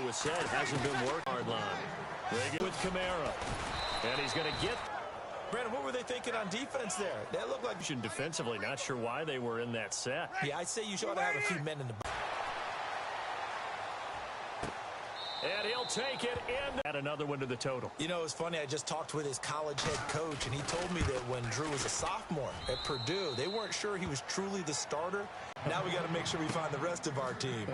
was said, hasn't been working hard line. Reagan with Kamara. And he's going to get... Brandon, what were they thinking on defense there? That looked like... Defensively, not sure why they were in that set. Yeah, I'd say you should have a few men in the... And he'll take it in. Add another one to the total. You know, it's funny. I just talked with his college head coach, and he told me that when Drew was a sophomore at Purdue, they weren't sure he was truly the starter. Now we got to make sure we find the rest of our team.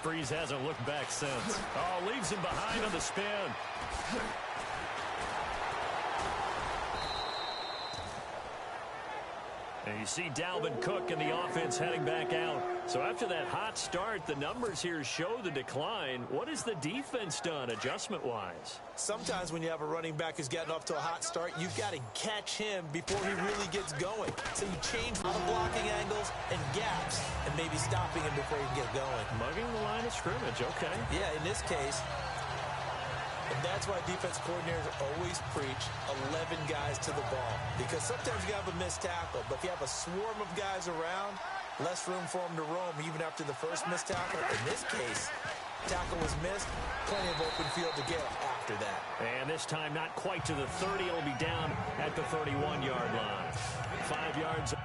Breeze hasn't looked back since. Oh, leaves him behind on the spin. And you see Dalvin Cook and the offense heading back out. So after that hot start, the numbers here show the decline. What has the defense done adjustment-wise? Sometimes when you have a running back who's getting off to a hot start, you've got to catch him before he really gets going. So you change the blocking angles and gaps and maybe stopping him before he can get going. Mugging the line of scrimmage, okay. Yeah, in this case... And that's why defense coordinators always preach 11 guys to the ball. Because sometimes you have a missed tackle, but if you have a swarm of guys around, less room for them to roam even after the first missed tackle. In this case, tackle was missed, plenty of open field to get after that. And this time not quite to the 30. It'll be down at the 31-yard line. 5 yards.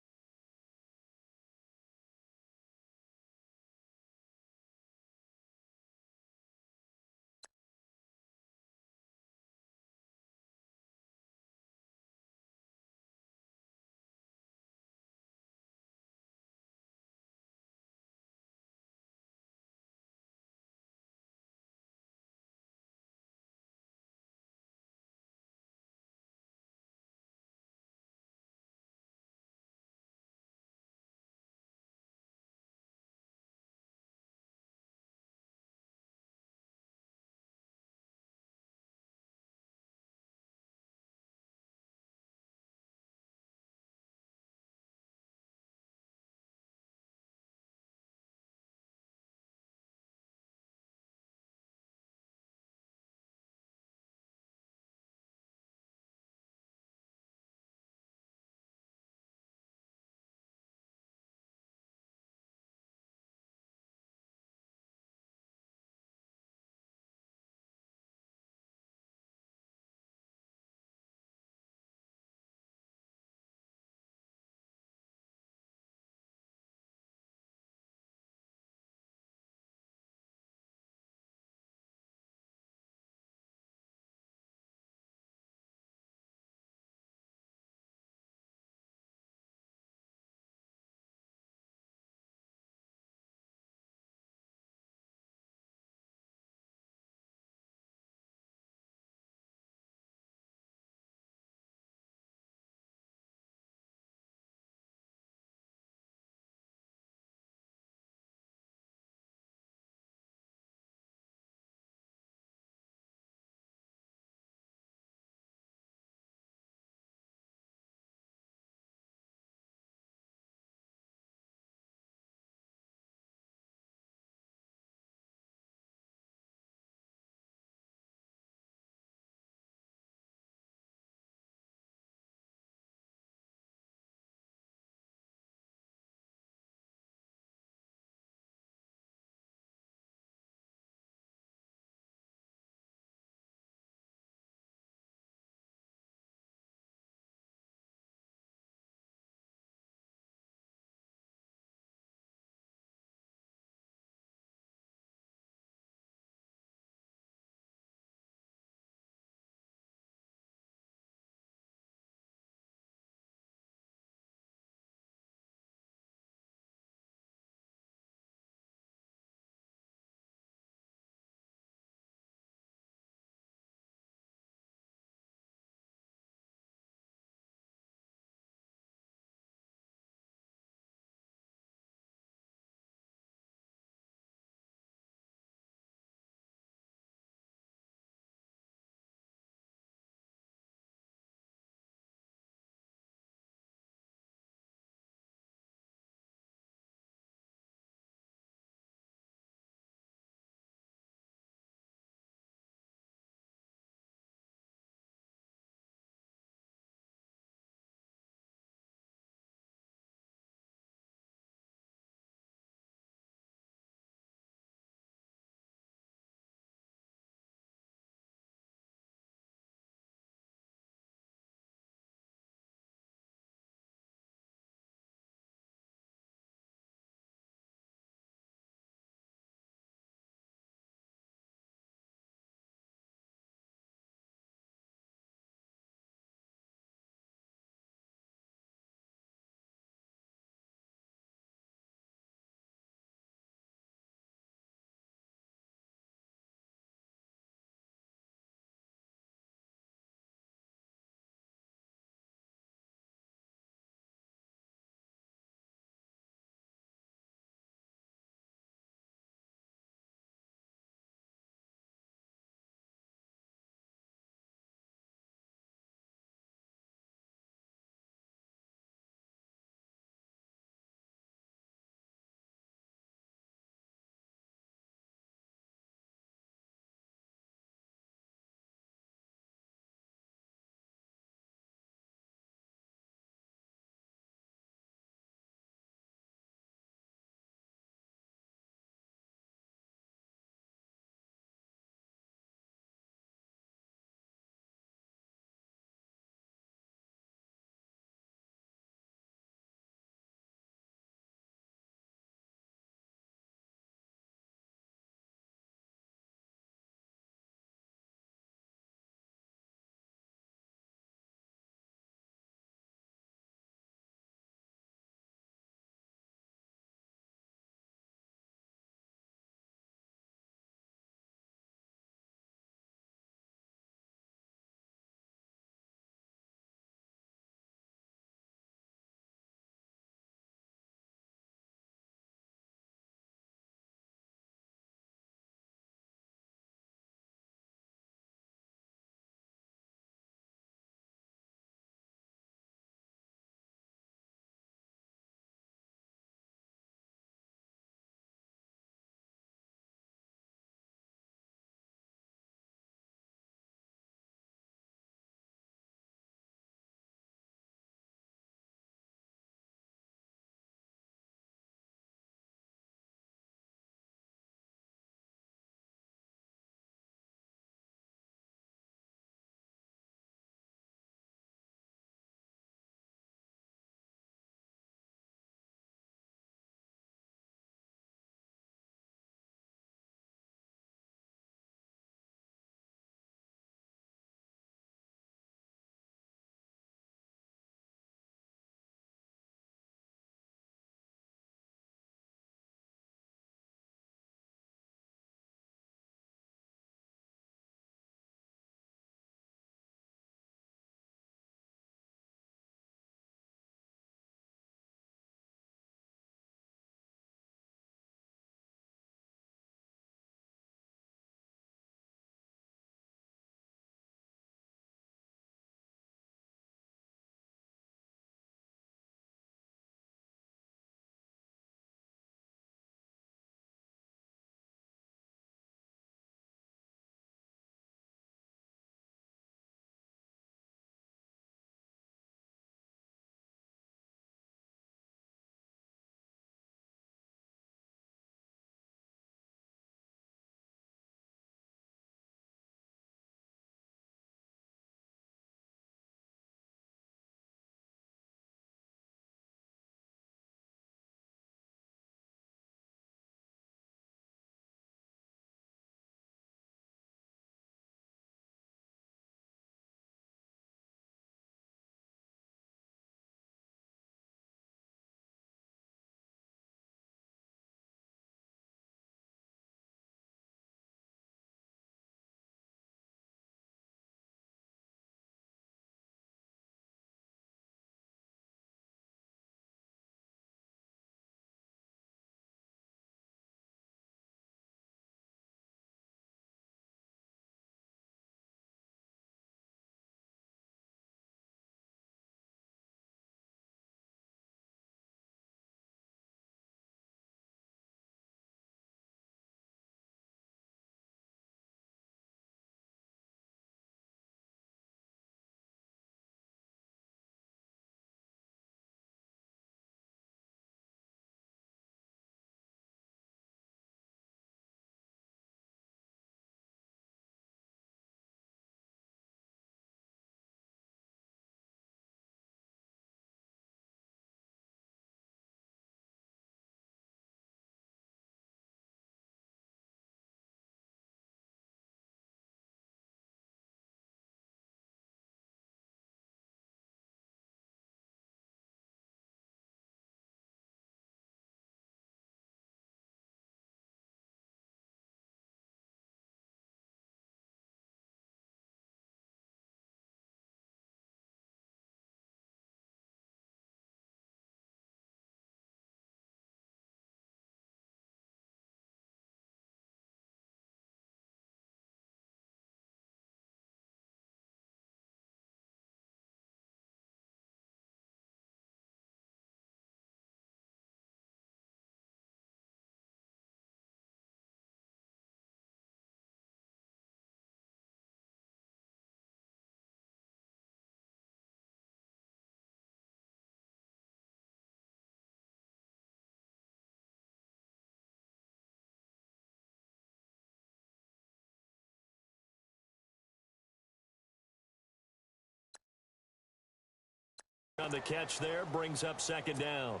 On the catch there, brings up second down.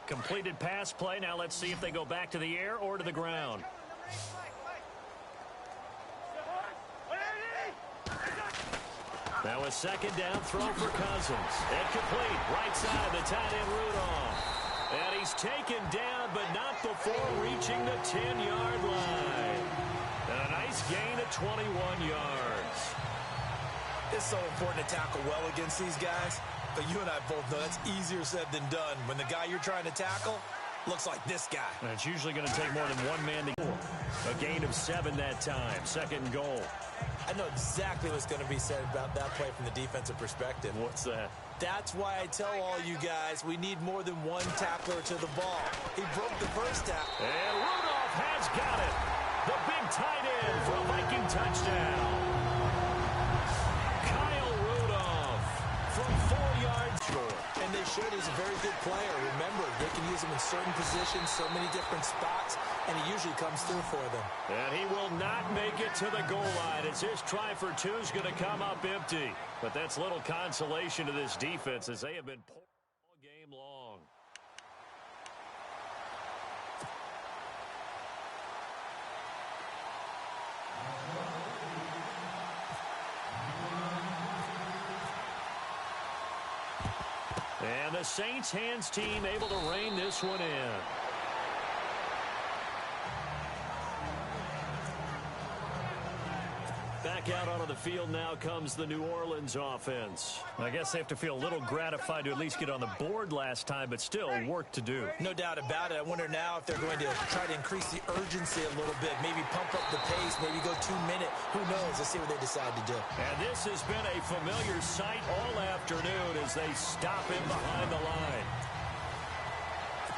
Completed pass play. Now let's see if they go back to the air or to the ground. Now a second down throw for Cousins. Incomplete. Right side, the tight end Rudolph. And he's taken down, but not before reaching the 10-yard line. And a nice gain of 21 yards. It's so important to tackle well against these guys. But you and I both know that's easier said than done. When the guy you're trying to tackle looks like this guy. And it's usually going to take more than one man to go. A gain of 7 that time. Second and goal. I know exactly what's going to be said about that play from the defensive perspective. What's that? That's why I tell all you guys we need more than one tackler to the ball. He broke the first tackle. And Rudolph has got it. The big tight end for a Viking touchdown. From 4 yards short. And they showed he's a very good player. Remember, they can use him in certain positions, so many different spots, and he usually comes through for them. And he will not make it to the goal line as his try for 2 is going to come up empty. But that's little consolation to this defense as they have been poor all game long. And the Saints hands team able to rein this one in. Back out onto the field now comes the New Orleans offense. I guess they have to feel a little gratified to at least get on the board last time, but still work to do. No doubt about it. I wonder now if they're going to try to increase the urgency a little bit, maybe pump up the pace, maybe go 2-minute. Who knows? Let's see what they decide to do. And this has been a familiar sight all afternoon as they stop him behind the line.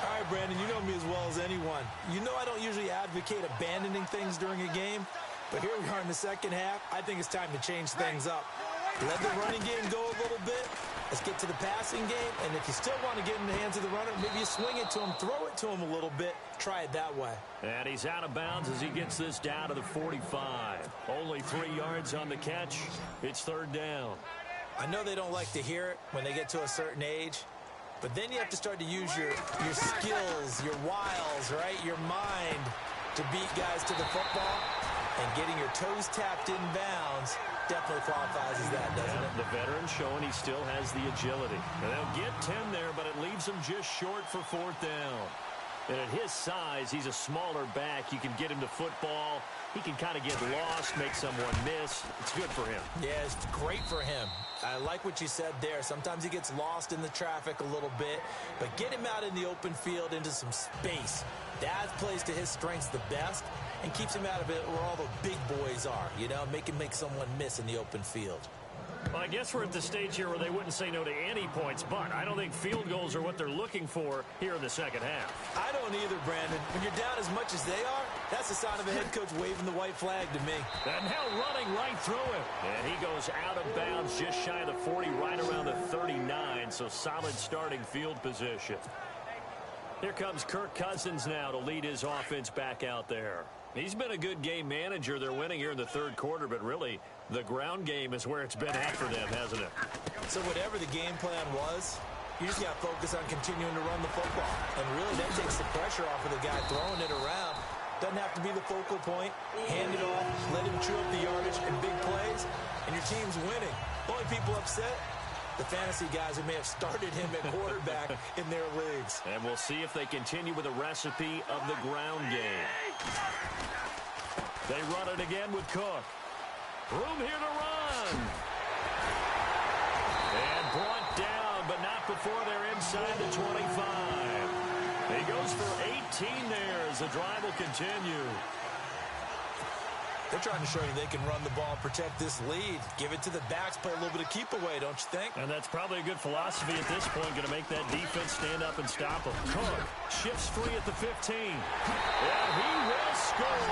All right, Brandon, you know me as well as anyone. You know I don't usually advocate abandoning things during a game. But here we are in the second half. I think it's time to change things up. Let the running game go a little bit. Let's get to the passing game. And if you still want to get in the hands of the runner, maybe you swing it to him, throw it to him a little bit. Try it that way. And he's out of bounds as he gets this down to the 45. Only 3 yards on the catch. It's third down. I know they don't like to hear it when they get to a certain age. But then you have to start to use your skills, your wiles, right? Your mind to beat guys to the football. And getting your toes tapped in bounds definitely qualifies as that, doesn't it? The veteran showing he still has the agility. And they'll get 10 there, but it leaves him just short for fourth down. And at his size, he's a smaller back. You can get him to football. He can kind of get lost, make someone miss. It's good for him. Yeah, it's great for him. I like what you said there. Sometimes he gets lost in the traffic a little bit, but get him out in the open field into some space. That plays to his strengths the best and keeps him out of it where all the big boys are, you know, make him make someone miss in the open field. Well, I guess we're at the stage here where they wouldn't say no to any points, but I don't think field goals are what they're looking for here in the second half. I don't either, Brandon. When you're down as much as they are, that's the sign of a head coach waving the white flag to me. And now running right through him. And he goes out of bounds just shy of the 40, right around the 39, so solid starting field position. Here comes Kirk Cousins now to lead his offense back out there. He's been a good game manager. They're winning here in the third quarter, but really the ground game is where it's been at for them, hasn't it? So whatever the game plan was, you just got to focus on continuing to run the football. And really that takes the pressure off of the guy throwing it around. Doesn't have to be the focal point. Hand it off, let him chew up the yardage and big plays, and your team's winning. Only people upset, the fantasy guys who may have started him at quarterback in their leagues. And we'll see if they continue with a recipe of the ground game. They run it again with Cook. Room here to run. And brought down, but not before they're inside the 25. He goes for 18 there as the drive will continue. They're trying to show you they can run the ball, protect this lead. Give it to the backs, play a little bit of keep away, don't you think? And that's probably a good philosophy at this point, going to make that defense stand up and stop them. Cook shifts free at the 15. And he will score.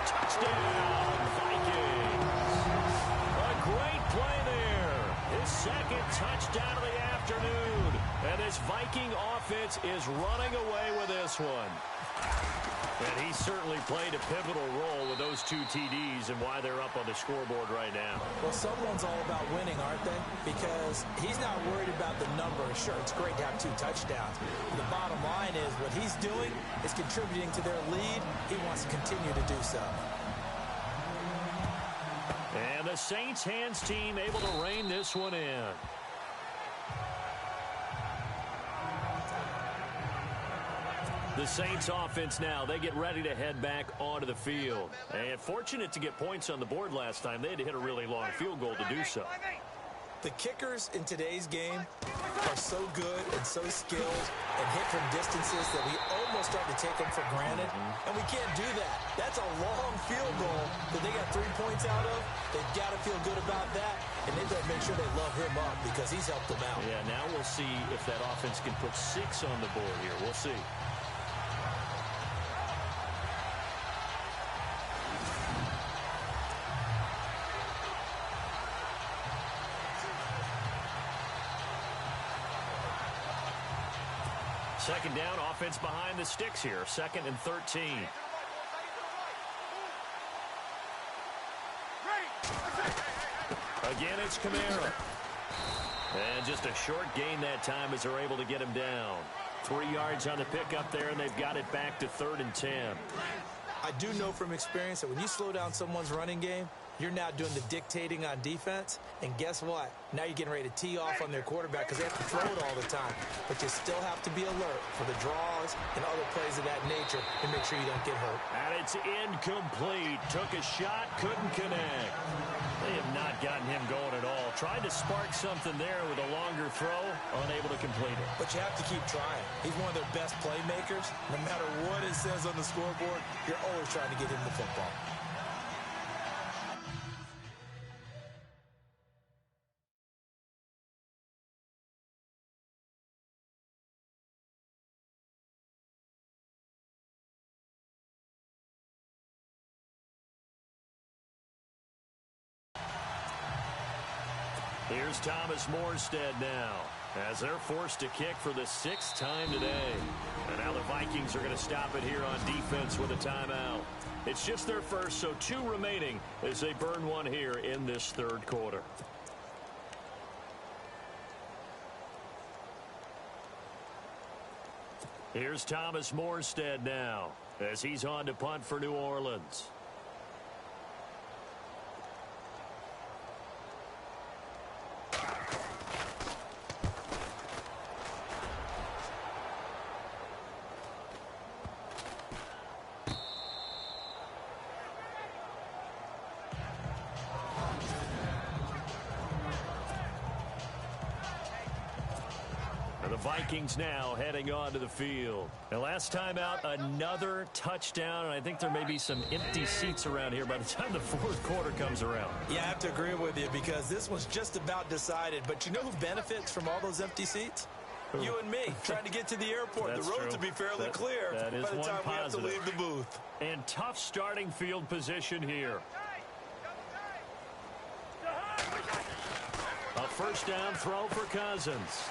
Touchdown, Vikings. A great play there. His second touchdown of the afternoon. And this Viking offense is running away with this one. And he certainly played a pivotal role with those 2 TDs and why they're up on the scoreboard right now. Well, someone's all about winning, aren't they? Because he's not worried about the number. Sure, it's great to have 2 touchdowns. The bottom line is what he's doing is contributing to their lead. He wants to continue to do so. And the Saints hands team able to rein this one in. The Saints offense now, they get ready to head back onto the field. And fortunate to get points on the board last time. They had to hit a really long field goal to do so. The kickers in today's game are so good and so skilled and hit from distances that we almost start to take them for granted. And we can't do that. That's a long field goal that they got 3 points out of. They've got to feel good about that. And they better make sure they love him up because he's helped them out. Yeah, now we'll see if that offense can put 6 on the board here. We'll see. Second down, offense behind the sticks here. 2nd and 13. Again, it's Kamara. And just a short gain that time as they're able to get him down. 3 yards on the pickup there, and they've got it back to 3rd and 10. I do know from experience that when you slow down someone's running game, you're now doing the dictating on defense. And guess what? Now you're getting ready to tee off on their quarterback because they have to throw it all the time. But you still have to be alert for the draws and other plays of that nature and make sure you don't get hurt. And it's incomplete. Took a shot, couldn't connect. They have not gotten him going at all. Tried to spark something there with a longer throw, unable to complete it. But you have to keep trying. He's one of their best playmakers. No matter what it says on the scoreboard, you're always trying to get him the football. Here's Thomas Morstead now, as they're forced to kick for the 6th time today. And now the Vikings are going to stop it here on defense with a timeout. It's just their first, so 2 remaining as they burn one here in this 3rd quarter. Here's Thomas Morstead now, as he's on to punt for New Orleans. Vikings now heading onto the field. And last time out, another touchdown, and I think there may be some empty seats around here by the time the 4th quarter comes around. Yeah, I have to agree with you because this was just about decided. But you know who benefits from all those empty seats? You and me, trying to get to the airport. The road to be fairly clear by the time we have to leave the booth. And tough starting field position here. A first down throw for Cousins.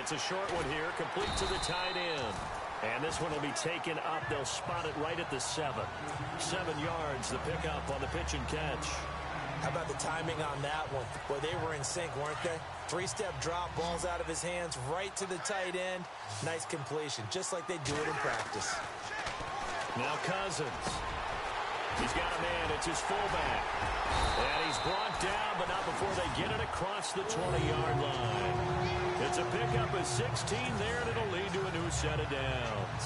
It's a short one here, complete to the tight end. And this one will be taken up. They'll spot it right at the 7. 7 yards, the pickup on the pitch and catch. How about the timing on that one? Well, they were in sync, weren't they? 3-step drop, ball's out of his hands, right to the tight end. Nice completion, just like they do it in practice. Now Cousins. He's got a man. It's his fullback. And he's brought down, but not before they get it across the 20-yard line. It's a pickup of 16 there, and it'll lead to a new set of downs.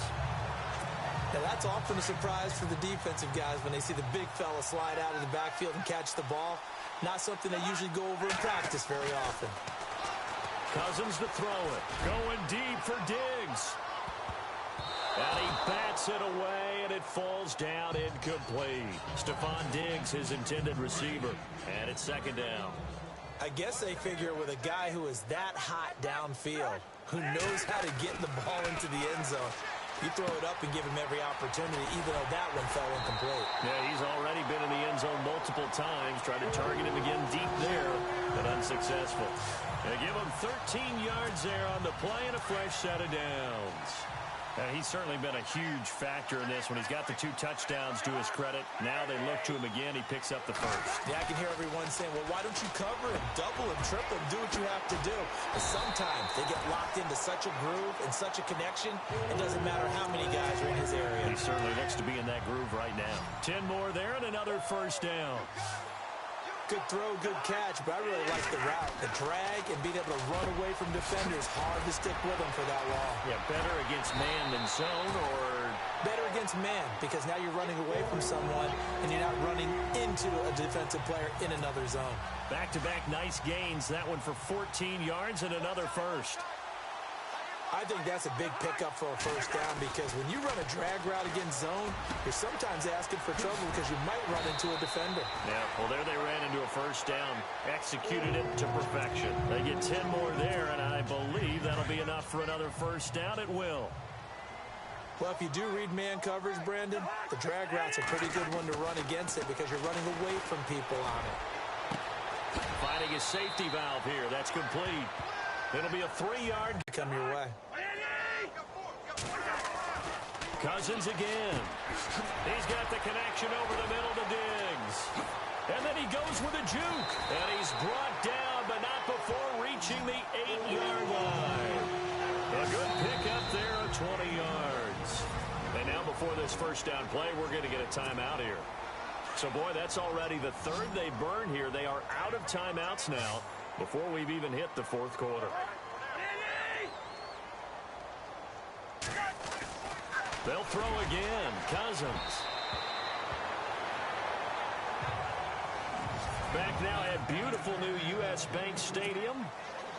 Now, that's often a surprise for the defensive guys when they see the big fella slide out of the backfield and catch the ball. Not something they usually go over in practice very often. Cousins to throw it. Going deep for Diggs. And he bats it away, and it falls down incomplete. Stephon Diggs, his intended receiver. And it's 2nd down. I guess they figure with a guy who is that hot downfield, who knows how to get the ball into the end zone, you throw it up and give him every opportunity, even though that one fell incomplete. Yeah, he's already been in the end zone multiple times, tried to target him again deep there, but unsuccessful. They give him 13 yards there on the play and a fresh set of downs. He's certainly been a huge factor in this when he's got the 2 touchdowns to his credit. Now they look to him again. He picks up the first. Yeah, I can hear everyone saying, well, why don't you cover him, double him, triple him, do what you have to do. But sometimes they get locked into such a groove and such a connection, it doesn't matter how many guys are in his area. He certainly looks to be in that groove right now. 10 more there and another first down. Good throw, good catch, but I really like the route. The drag and being able to run away from defenders, hard to stick with them for that long. Yeah, better against man than zone, or better against man, because now you're running away from someone and you're not running into a defensive player in another zone. Back-to-back nice gains. That one for 14 yards and another first. I think that's a big pickup for a first down, because when you run a drag route against zone, you're sometimes asking for trouble because you might run into a defender. Yeah, well, there they ran into a first down. Executed it to perfection. They get 10 more there, and I believe that'll be enough for another first down at will. Well, if you do read man coverage, Brandon, the drag route's a pretty good one to run against it because you're running away from people on it. Finding a safety valve here. That's complete. It'll be a 3-yard. Come your way. Cousins again. He's got the connection over the middle to Diggs. And then he goes with a juke. And he's brought down, but not before reaching the 8-yard line. A good pickup there of 20 yards. And now before this first down play, we're going to get a timeout here. So, boy, that's already the third they burn here. They are out of timeouts now before we've even hit the fourth quarter. They'll throw again. Cousins. Back now at beautiful new U.S. Bank Stadium.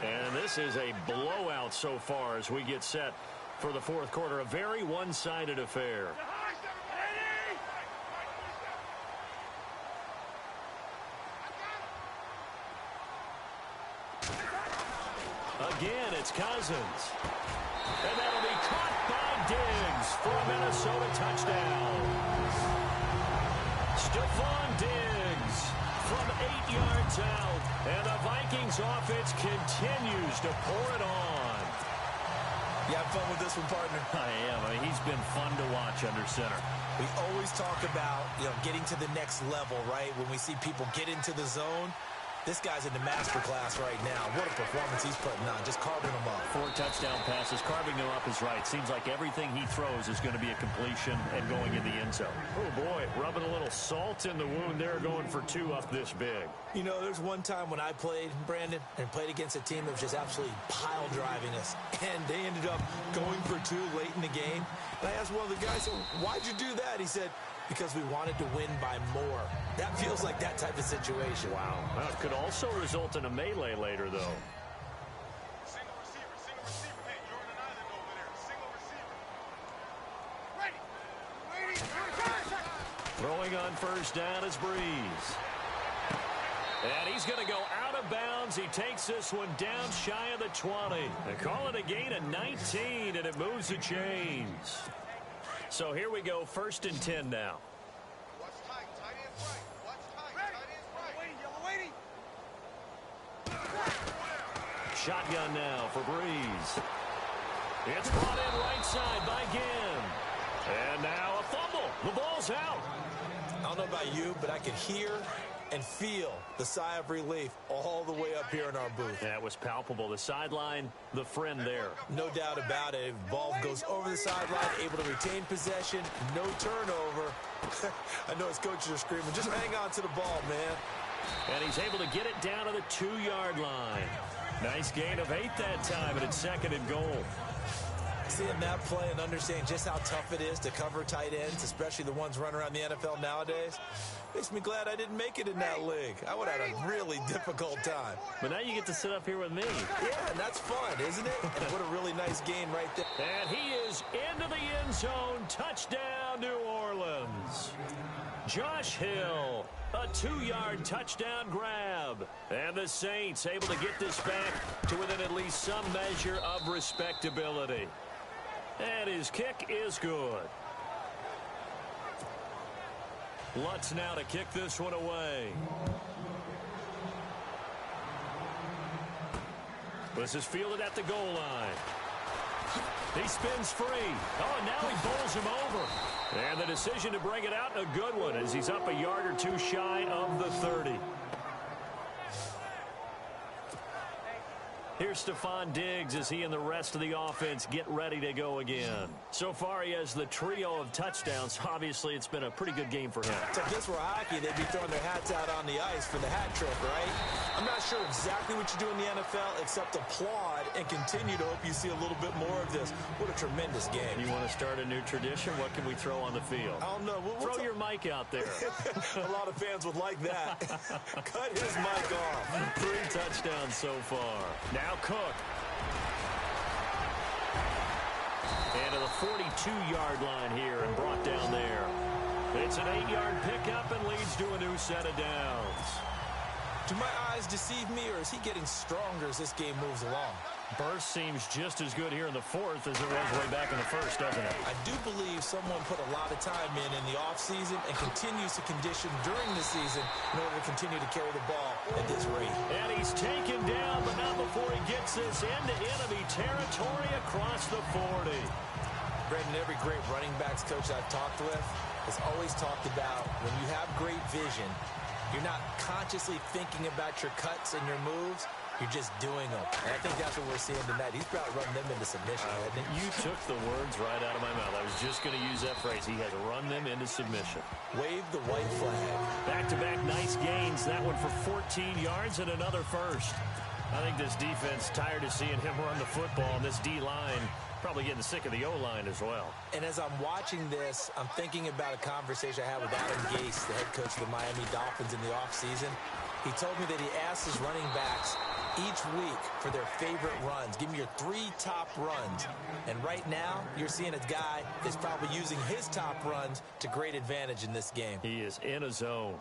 And this is a blowout so far as we get set for the fourth quarter. A very one-sided affair. Again, it's Cousins. And that'll be caught by Diggs for a Minnesota touchdown. Stephon Diggs from 8 yards out. And the Vikings offense continues to pour it on. You have fun with this one, partner? I am. I mean, he's been fun to watch under center. We always talk about, getting to the next level, right? When we see people get into the zone. This guy's in the master class right now. What a performance he's putting on, just carving them up. 4 touchdown passes. Carving them up is right. Seems like everything he throws is going to be a completion and going in the end zone. Oh, boy, rubbing a little salt in the wound there, going for 2 up this big. There's one time when I played, Brandon, and played against a team that was just absolutely pile driving us, and they ended up going for 2 late in the game. And I asked one of the guys, why'd you do that? He said, because we wanted to win by more. That feels like that type of situation. Wow. Well, it could also result in a melee later, though. Single receiver. Hey, you're on an island over there. Single receiver. Ready. Throwing on first down is Breeze. And he's going to go out of bounds. He takes this one down shy of the 20. They call it a gain of 19, and it moves the chains. So here we go, 1st and 10 now. Watch tight. Tight end's right. Watch tight. Tight end's right. Waiting, yellow waiting. Shotgun now for Breeze. It's brought in right side by Ginn. And now a fumble. The ball's out. I don't know about you, but I could hear and feel the sigh of relief all the way up here in our booth. That was palpable. The sideline, the friend there. No doubt about it. Ball goes over the sideline, able to retain possession, no turnover. I know his coaches are screaming, just hang on to the ball, man. And he's able to get it down to the 2-yard line. Nice gain of 8 that time, and it's 2nd and goal. Seeing that play and understanding just how tough it is to cover tight ends, especially the ones running around the NFL nowadays, makes me glad I didn't make it in that league. I would have had a really difficult time. But now you get to sit up here with me. Yeah, and that's fun, isn't it? And what a really nice game right there. And he is into the end zone. Touchdown, New Orleans. Josh Hill, a 2-yard touchdown grab. And the Saints able to get this back to within at least some measure of respectability. And his kick is good. Lutz now to kick this one away. This is fielded at the goal line. He spins free. Oh, and now he bowls him over. And the decision to bring it out, a good one, as he's up a yard or two shy of the 30. Here's Stephon Diggs as he and the rest of the offense get ready to go again. So far, he has the trio of touchdowns. Obviously, it's been a pretty good game for him. So if this were hockey, they'd be throwing their hats out on the ice for the hat trick, right? I'm not sure exactly what you do in the NFL except applaud and continue to hope you see a little bit more of this. What a tremendous game. You want to start a new tradition? What can we throw on the field? I don't know. Throw your mic out there. A lot of fans would like that. Cut his mic off. 3 touchdowns so far. Now Cook. And to the 42-yard line here and brought down there. It's an 8-yard pickup and leads to a new set of downs. Do my eyes deceive me, or is he getting stronger as this game moves along? Burst seems just as good here in the 4th as it was way back in the 1st, doesn't it? I do believe someone put a lot of time in the offseason and continues to condition during the season in order to continue to carry the ball at this rate. And he's taken down, but not before he gets this into enemy territory across the 40. Brandon, every great running backs coach I've talked with has always talked about when you have great vision, you're not consciously thinking about your cuts and your moves. You're just doing them. And I think that's what we're seeing tonight. He's probably run them into submission, hasn't he? You took the words right out of my mouth. I was just going to use that phrase. He has run them into submission. Wave the white flag. Back-to-back nice gains. That one for 14 yards and another first. I think this defense tired of seeing him run the football, and this D-line probably getting sick of the O-line as well. And as I'm watching this, I'm thinking about a conversation I had with Adam Gase, the head coach of the Miami Dolphins in the offseason. He told me that he asked his running backs each week for their favorite runs. Give me your 3 top runs. And right now, you're seeing a guy that's probably using his top runs to great advantage in this game. He is in a zone.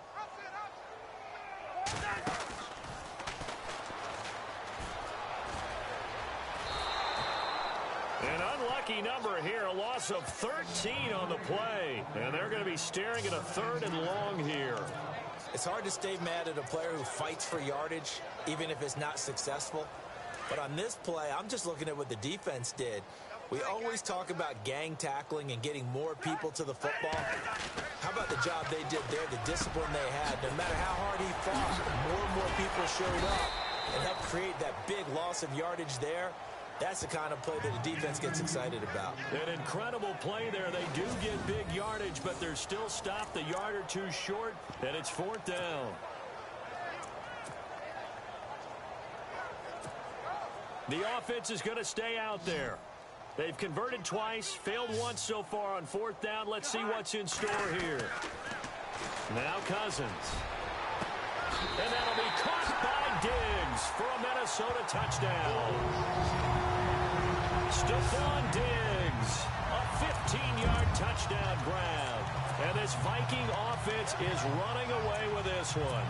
An unlucky number here, a loss of 13 on the play. And they're going to be staring at a 3rd and long here. It's hard to stay mad at a player who fights for yardage, even if it's not successful. But on this play, I'm just looking at what the defense did. We always talk about gang tackling and getting more people to the football. How about the job they did there, the discipline they had? No matter how hard he fought, more and more people showed up and helped create that big loss of yardage there. That's the kind of play that the defense gets excited about. An incredible play there. They do get big yardage, but they're still stopped a yard or two short, and it's 4th down. The offense is going to stay out there. They've converted twice, failed once so far on 4th down. Let's see what's in store here. Now Cousins. And that'll be caught by Diggs for a Minnesota touchdown. Stephon Diggs, a 15-yard touchdown grab. And this Viking offense is running away with this one.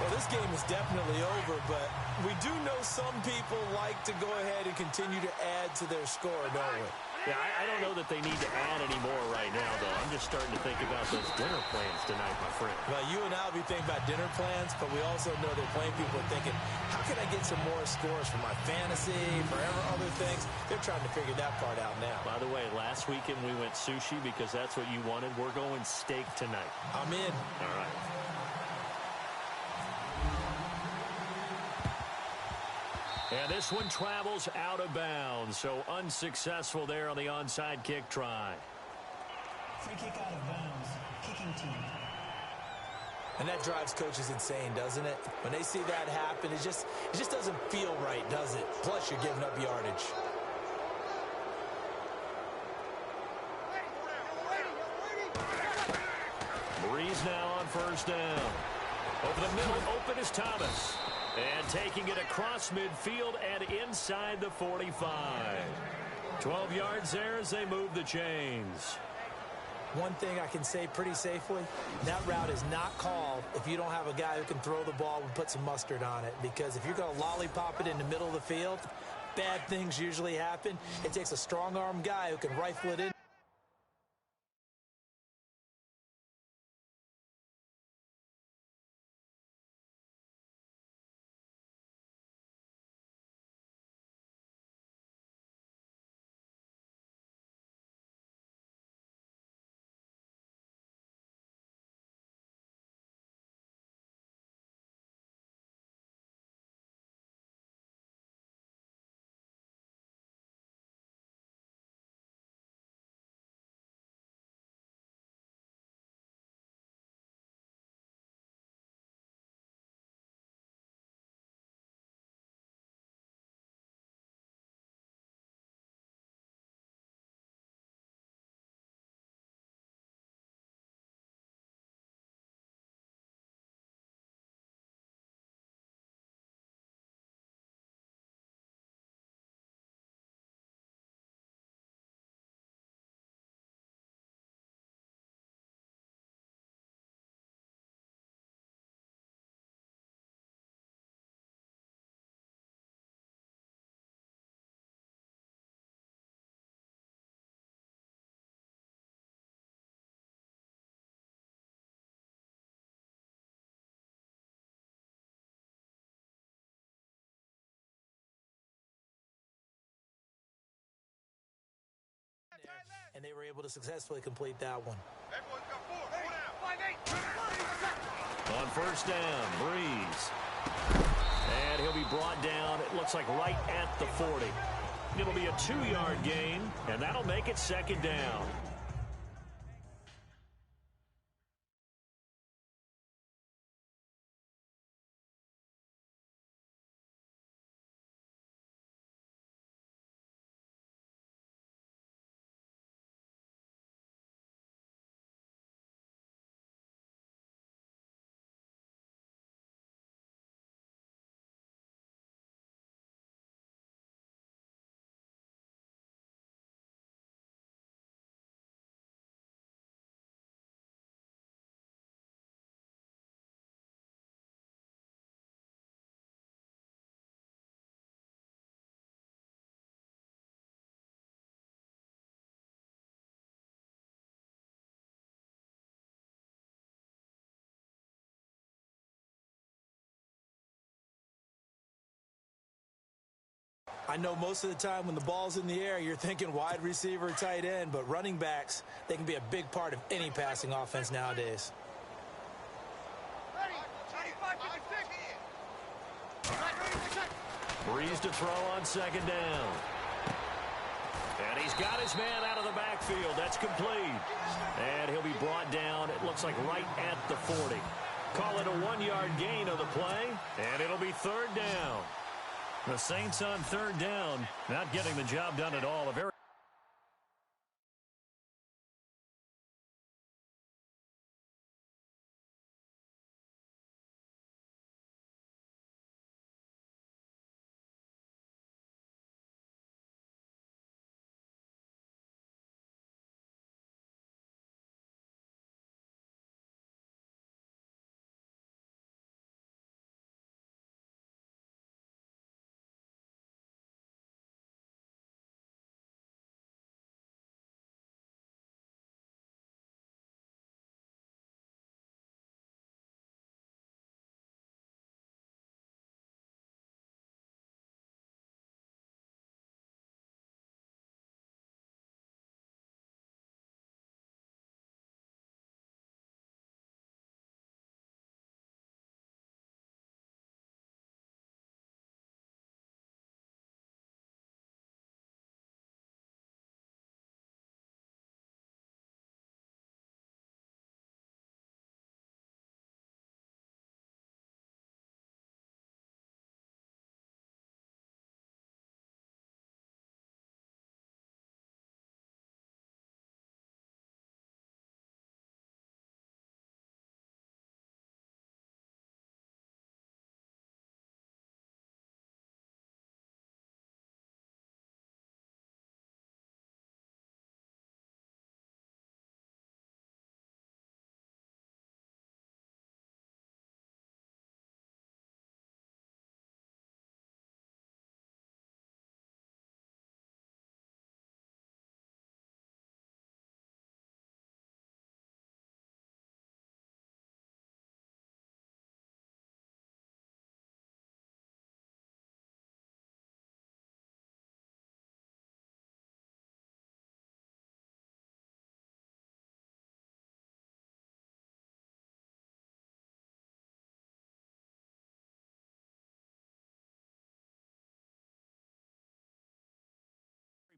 Well, this game is definitely over, but we do know some people like to go ahead and continue to add to their score, don't we? Yeah, I don't know that they need to add any more right now, though. I'm just starting to think about those dinner plans tonight, my friend. Well, you and I will be thinking about dinner plans, but we also know that playing people are thinking, how can I get some more scores for my fantasy, for other things? They're trying to figure that part out now. By the way, last weekend we went sushi because that's what you wanted. We're going steak tonight. I'm in. All right. And this one travels out of bounds, so unsuccessful there on the onside kick try. Free kick out of bounds, kicking team. And that drives coaches insane, doesn't it? When they see that happen, it just doesn't feel right, does it? Plus, you're giving up yardage. Breeze now on 1st down. Over the middle, open is Thomas. And taking it across midfield and inside the 45. 12 yards there as they move the chains. One thing I can say pretty safely, that route is not called if you don't have a guy who can throw the ball and put some mustard on it. Because if you're going to lollipop it in the middle of the field, bad things usually happen. It takes a strong-arm guy who can rifle it in. and they were able to successfully complete that one. Everyone's got 4. Go down. On first down, Breeze. And he'll be brought down, it looks like right at the 40. It'll be a 2-yard gain, and that'll make it second down. I know most of the time when the ball's in the air, you're thinking wide receiver, tight end, but running backs, they can be a big part of any passing offense nowadays. Breeze to throw on second down. And he's got his man out of the backfield. That's complete. And he'll be brought down, it looks like right at the 40. Call it a 1-yard gain of the play, and it'll be third down. The Saints on third down, not getting the job done at all. A very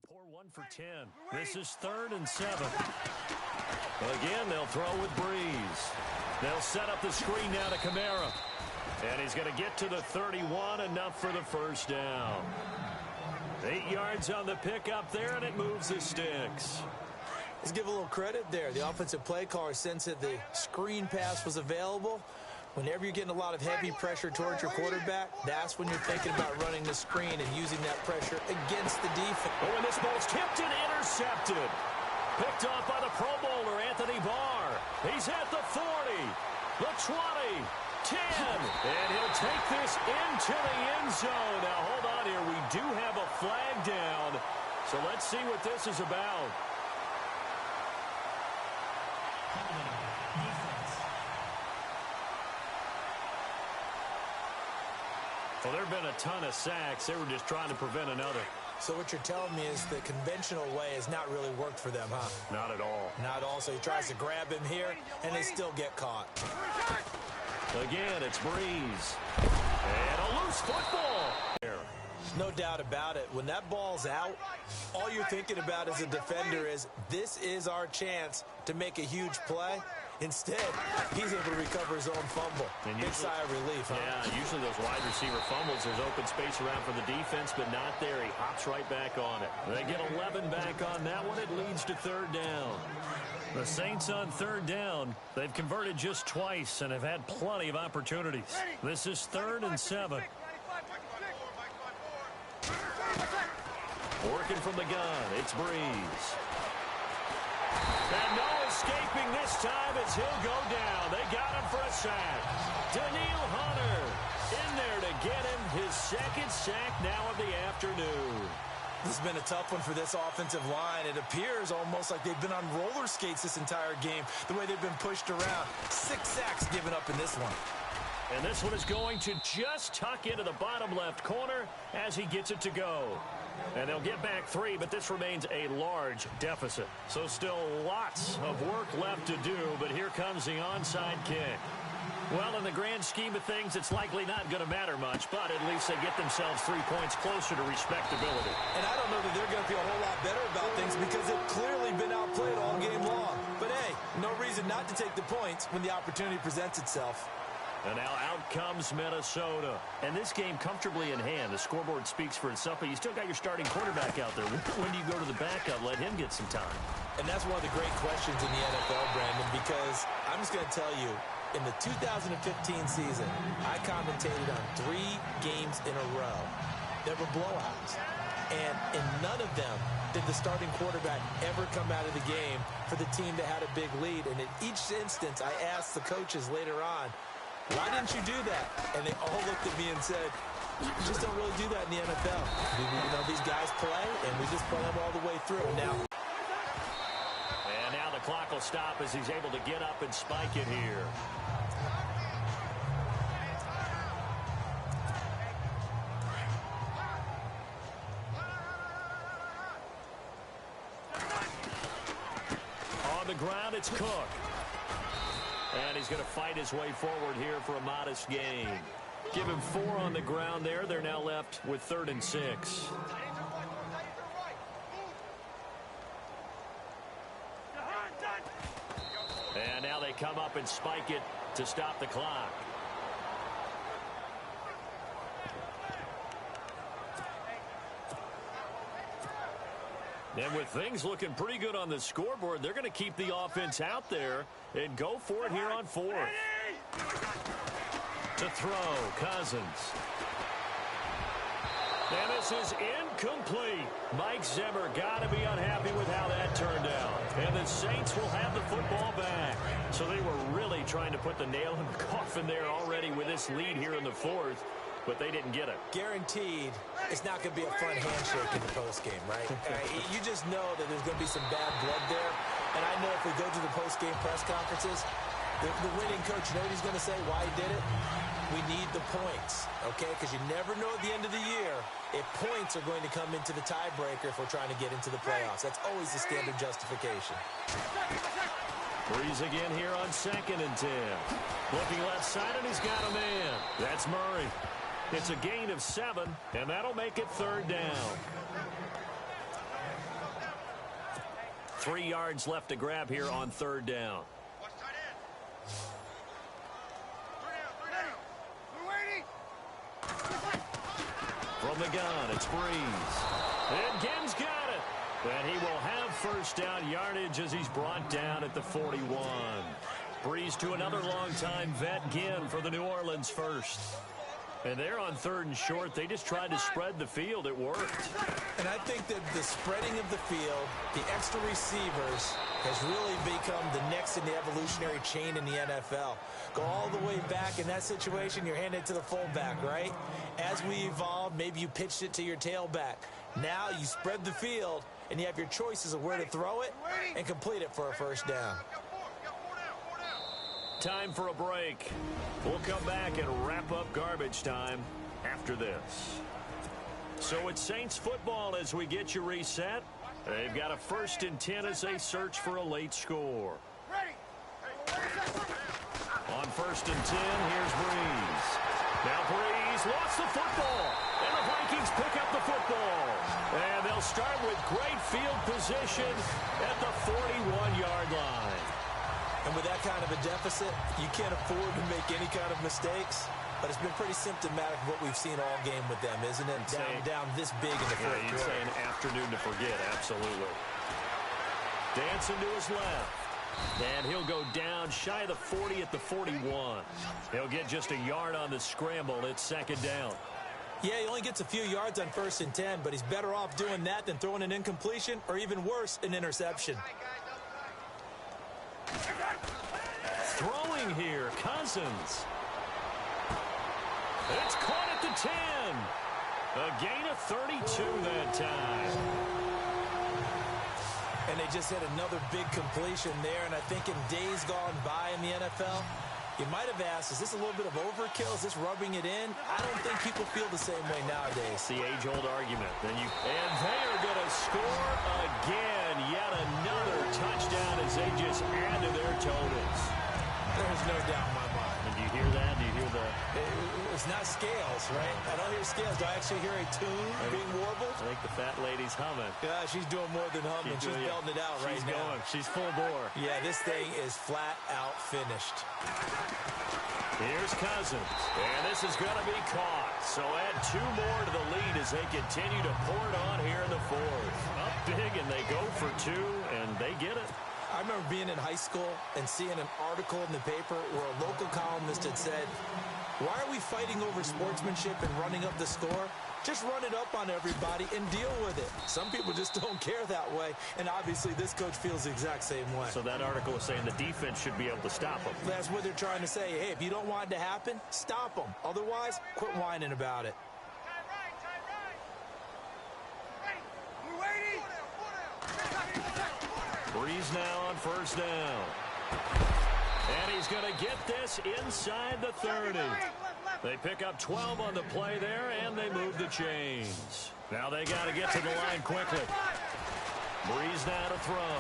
poor 1 for 10. This is 3rd and 7. Again, they'll throw with Breeze. They'll set up the screen now to Kamara. And he's going to get to the 31, enough for the first down. 8 yards on the pickup there, and it moves the sticks. Let's give a little credit there. The offensive play caller sensed that the screen pass was available. Whenever you're getting a lot of heavy pressure towards your quarterback, that's when you're thinking about running the screen and using that pressure against the defense. Oh, and this ball's tipped and intercepted. Picked off by the Pro Bowler, Anthony Barr. He's at the 40, the 20, 10, and he'll take this into the end zone. Now, hold on here. We do have a flag down, so let's see what this is about. Well, there have been a ton of sacks. They were just trying to prevent another. So what you're telling me is the conventional way has not really worked for them, huh? Not at all. Not all. So he tries to grab him here, and they still get caught. Again, it's Breeze. And a loose football. No doubt about it. When that ball's out, all you're thinking about as a defender is, this is our chance to make a huge play. Instead, he's able to recover his own fumble. Big sigh of relief, huh? Yeah, usually those wide receiver fumbles, there's open space around for the defense, but not there. He hops right back on it. They get 11 back on that one. It leads to third down. The Saints on third down. They've converted just twice and have had plenty of opportunities. This is 3rd and 7. Working from the gun, it's Breeze. And no escaping this time as he'll go down. They got him for a sack. Daniil Hunter in there to get him his second sack now of the afternoon. This has been a tough one for this offensive line. It appears almost like they've been on roller skates this entire game, the way they've been pushed around. 6 sacks given up in this one. And this one is going to just tuck into the bottom left corner as he gets it to go. And they'll get back 3, but this remains a large deficit. So still lots of work left to do, but here comes the onside kick. Well, in the grand scheme of things, it's likely not going to matter much, but at least they get themselves 3 points closer to respectability. And I don't know that they're going to feel a whole lot better about things because they've clearly been outplayed all game long. But hey, no reason not to take the points when the opportunity presents itself. And now out comes Minnesota. And this game comfortably in hand. The scoreboard speaks for itself, but you still got your starting quarterback out there. When do you go to the backup? Let him get some time. And that's one of the great questions in the NFL, Brandon, because I'm just going to tell you, in the 2015 season, I commentated on 3 games in a row. There were blowouts. And in none of them did the starting quarterback ever come out of the game for the team that had a big lead. And in each instance, I asked the coaches later on, why didn't you do that? And they all looked at me and said, you just don't really do that in the NFL. You know, these guys play, and we just play them all the way through. Now the clock will stop as he's able to get up and spike it here. On the ground, it's Cook. And he's going to fight his way forward here for a modest gain. Give him 4 on the ground there. They're now left with 3rd and 6. And now they come up and spike it to stop the clock. And with things looking pretty good on the scoreboard, they're going to keep the offense out there and go for it here on 4th. To throw, Cousins. And this is incomplete. Mike Zimmer got to be unhappy with how that turned out. And the Saints will have the football back. So they were really trying to put the nail in the coffin there already with this lead here in the 4th. But they didn't get it. Guaranteed, it's not going to be a fun handshake in the postgame, right? You just know that there's going to be some bad blood there. And I know if we go to the postgame press conferences, the winning coach, you know what he's going to say, why he did it? We need the points, okay? Because you never know at the end of the year if points are going to come into the tiebreaker if we're trying to get into the playoffs. That's always the standard justification. Breeze again here on 2nd and 10. Looking left side, and he's got a man. That's Murray. It's a gain of 7, and that'll make it 3rd down. 3 yards left to grab here on 3rd down. From the gun, it's Breeze. And Ginn's got it. And he will have 1st down yardage as he's brought down at the 41. Breeze to another long-time vet, Ginn, for the New Orleans 1st. And they're on 3rd and short. They just tried to spread the field. It worked. And I think that the spreading of the field, the extra receivers, has really become the next in the evolutionary chain in the NFL. Go all the way back in that situation, you're handed to the fullback, right? As we evolved, maybe you pitched it to your tailback. Now you spread the field, and you have your choices of where to throw it and complete it for a 1st down. Time for a break. We'll come back and wrap up garbage time after this. So it's Saints football as we get you reset. They've got a 1st and 10 as they search for a late score. On 1st and 10, here's Breeze. Now Breeze lost the football, and the Vikings pick up the football. And they'll start with great field position at the 41-yard line. And with that kind of a deficit, you can't afford to make any kind of mistakes. But it's been pretty symptomatic of what we've seen all game with them, isn't it? Down this big in the fourth quarter. You'd say an afternoon to forget, absolutely. Dancing to his left. And he'll go down shy of the 40 at the 41. He'll get just a yard on the scramble. It's 2nd down. Yeah, he only gets a few yards on 1st and 10, but he's better off doing that than throwing an incompletion or even worse, an interception. Throwing here, Cousins. It's caught at the 10. A gain of 32 that time. And they just hit another big completion there. And I think in days gone by in the NFL, you might have asked, is this a little bit of overkill? Is this rubbing it in? I don't think people feel the same way nowadays. The age-old argument. And they are going to score again. Yet another touchdown as they just add to their totals. There's no doubt in my mind. And do you hear that? Do you hear the... It's not scales, right? I don't hear scales. Do I actually hear a tune being warbled? I think the fat lady's humming. Yeah, she's doing more than humming. She's belting it out right now. She's full bore. Yeah, this thing is flat out finished. Here's Cousins. And this is going to be caught. So add 2 more to the lead as they continue to pour it on here in the 4th. Up big, and they go for 2, and they get it. I remember being in high school and seeing an article in the paper where a local columnist had said, why are we fighting over sportsmanship and running up the score? Just run it up on everybody and deal with it. Some people just don't care that way, and obviously this coach feels the exact same way. So that article is saying the defense should be able to stop them. That's what they're trying to say. Hey, if you don't want it to happen, stop them. Otherwise, quit whining about it. Breeze now on 1st down. And he's going to get this inside the 30. They pick up 12 on the play there, and they move the chains. Now they got to get to the line quickly. Breeze now to throw.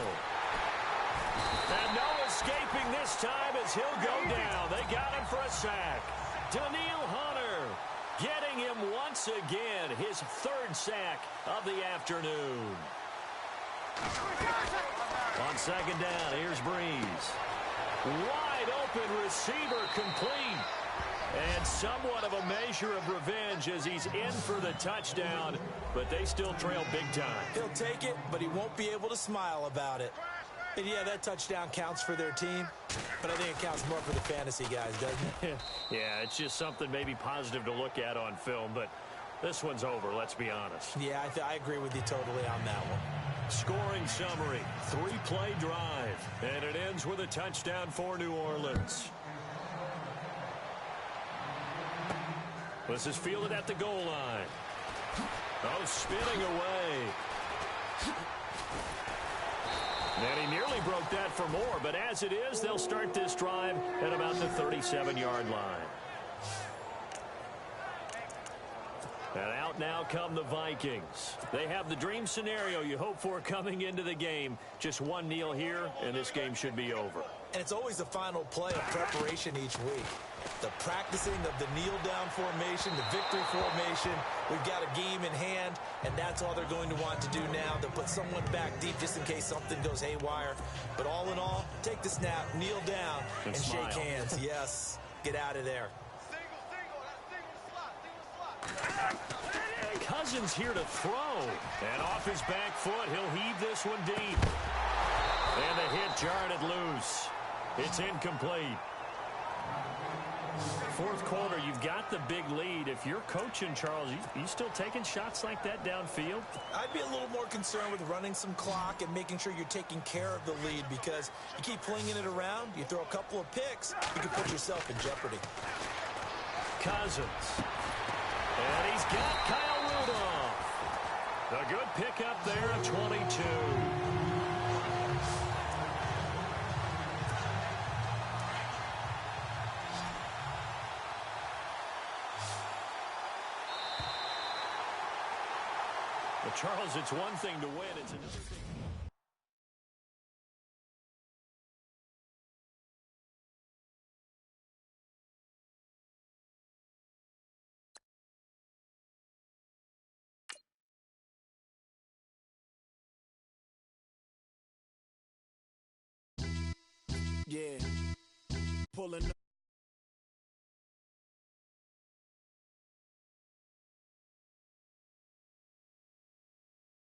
And no escaping this time as he'll go down. They got him for a sack. Danielle Hunter getting him once again, his 3rd sack of the afternoon. On 2nd down, here's Breeze. Wide open receiver complete. And somewhat of a measure of revenge as he's in for the touchdown, but they still trail big time. He'll take it, but he won't be able to smile about it. And yeah, that touchdown counts for their team, but I think it counts more for the fantasy guys, doesn't it? Yeah, it's just something maybe positive to look at on film, but this one's over, let's be honest. Yeah, I agree with you totally on that one. Scoring summary, 3-play drive, and it ends with a touchdown for New Orleans. This is fielded at the goal line. Oh, spinning away. And he nearly broke that for more, but as it is, they'll start this drive at about the 37-yard line. And out now come the Vikings. They have the dream scenario you hope for coming into the game. Just one kneel here, and this game should be over. And it's always the final play of preparation each week. The practicing of the kneel-down formation, the victory formation. We've got a game in hand, and that's all they're going to want to do now. They'll put someone back deep just in case something goes haywire. But all in all, take the snap, kneel down, and shake hands. Yes, get out of there. Cousins here to throw. And off his back foot, he'll heave this one deep. And the hit jarred it loose. It's incomplete. 4th quarter, you've got the big lead. If you're coaching, Charles, you still taking shots like that downfield? I'd be a little more concerned with running some clock and making sure you're taking care of the lead, because you keep flinging it around, you throw a couple of picks, you can put yourself in jeopardy. Cousins. And he's got Kyle Rudolph. A good pickup there at 22. Well, Charles, it's one thing to win. It's another thing. Yeah, pulling up.